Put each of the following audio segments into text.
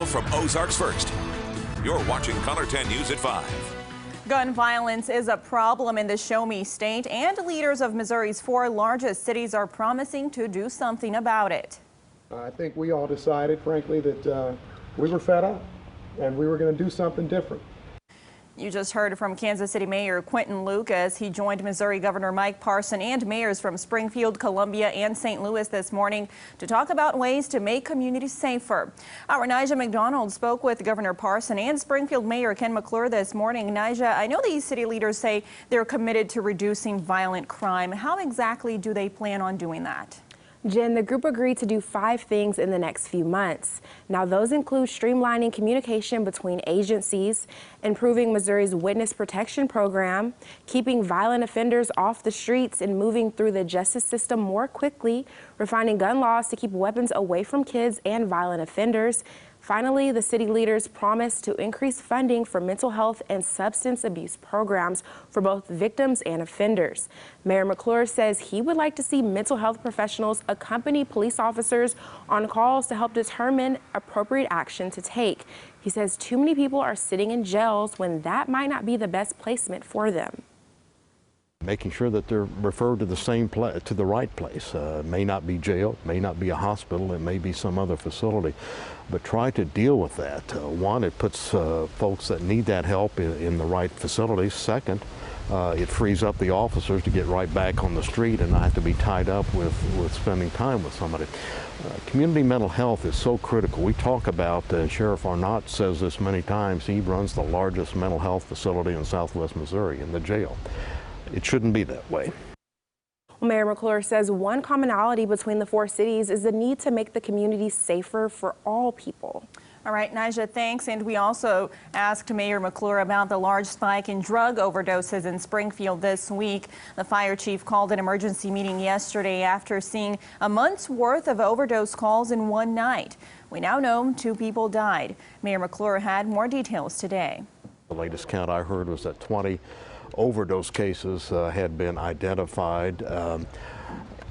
from Ozarks First. You're watching KOLR 10 News at 5. Gun violence is a problem in the Show Me state, and leaders of Missouri's 4 largest cities are promising to do something about it. I think we all decided, frankly, that we were fed up and we were going to do something different. You just heard from Kansas City Mayor Quinton Lucas. He joined Missouri Governor Mike Parson and mayors from Springfield, Columbia, and St. Louis this morning to talk about ways to make communities safer. Our Nija McDonald spoke with Governor Parson and Springfield Mayor Ken McClure this morning. Nija, I know these city leaders say they're committed to reducing violent crime. How exactly do they plan on doing that? Jen, the group agreed to do 5 things in the next few months. Now, those include streamlining communication between agencies, improving Missouri's witness protection program, keeping violent offenders off the streets and moving through the justice system more quickly, refining gun laws to keep weapons away from kids and violent offenders. Finally, the city leaders promised to increase funding for mental health and substance abuse programs for both victims and offenders. Mayor McClure says he would like to see mental health professionals accompany police officers on calls to help determine appropriate action to take. He says too many people are sitting in jails when that might not be the best placement for them. Making sure that they're referred to the right place. May not be jail, may not be a hospital, it may be some other facility, but try to deal with that. One, it puts folks that need that help in the right facilities. Second, it frees up the officers to get right back on the street and not have to be tied up with spending time with somebody. Community mental health is so critical. We talk about, Sheriff Arnott says this many times, he runs the largest mental health facility in Southwest Missouri, in the jail. It shouldn't be that way. Mayor McClure says one commonality between the 4 cities is the need to make the community safer for all people. All right, Nija, thanks. And we also asked Mayor McClure about the large spike in drug overdoses in Springfield this week. The fire chief called an emergency meeting yesterday after seeing a month's worth of overdose calls in one night. We now know 2 people died. Mayor McClure had more details today. The latest count I heard was that 20 overdose cases had been identified,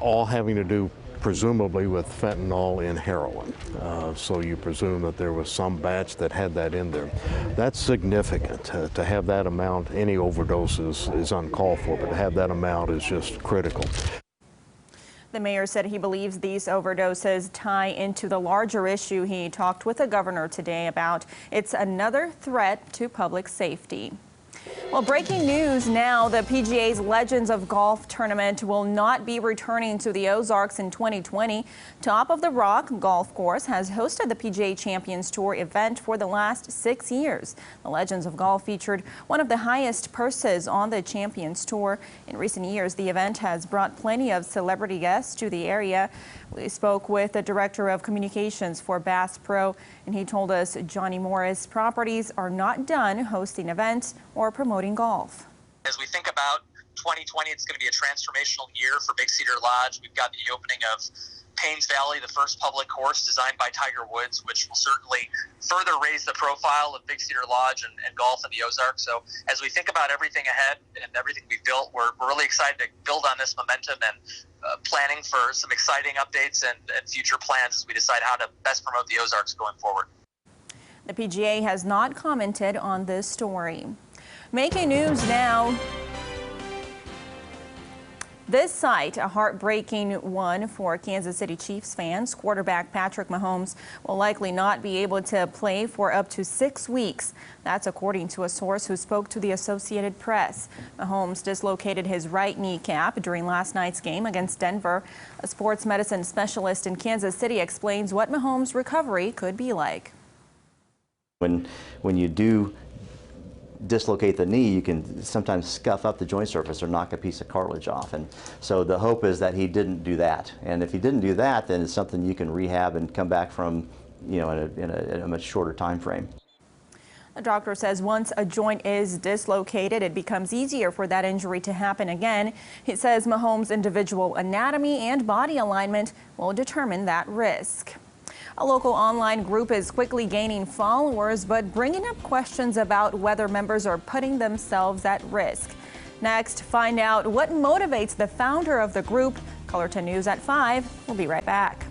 all having to do presumably with fentanyl in heroin. So you presume that there was some batch that had that in there. That's significant. To have that amount, any overdoses is uncalled for, but to have that amount is just critical. The mayor said he believes these overdoses tie into the larger issue he talked with the governor today about. It's another threat to public safety. Well, breaking news now, the PGA's Legends of Golf tournament will not be returning to the Ozarks in 2020. Top of the Rock Golf Course has hosted the PGA Champions Tour event for the last 6 years. The Legends of Golf featured one of the highest purses on the Champions Tour. In recent years, the event has brought plenty of celebrity guests to the area. We spoke with the Director of Communications for Bass Pro, and he told us Johnny Morris properties are not done hosting events or promoting golf. As we think about 2020, it's going to be a transformational year for Big Cedar Lodge. We've got the opening of Paynes Valley, the first public course designed by Tiger Woods, which will certainly further raise the profile of Big Cedar Lodge and golf in the Ozarks. So as we think about everything ahead and everything we've built, we're really excited to build on this momentum and planning for some exciting updates and future plans as we decide how to best promote the Ozarks going forward. The PGA has not commented on this story. Making news now. This sight, a heartbreaking one for Kansas City Chiefs fans. Quarterback Patrick Mahomes will likely not be able to play for up to 6 weeks. That's according to a source who spoke to the Associated Press. Mahomes dislocated his right kneecap during last night's game against Denver. A sports medicine specialist in Kansas City explains what Mahomes' recovery could be like. When you do dislocate the knee, you can sometimes scuff up the joint surface or knock a piece of cartilage off, and so the hope is that he didn't do that. And if he didn't do that, then it's something you can rehab and come back from, you know, in a much shorter time frame. The doctor says once a joint is dislocated, it becomes easier for that injury to happen again. He says Mahomes' individual anatomy and body alignment will determine that risk. A local online group is quickly gaining followers, but bringing up questions about whether members are putting themselves at risk. Next, find out what motivates the founder of the group. KOLR 10 News at 5. We'll be right back.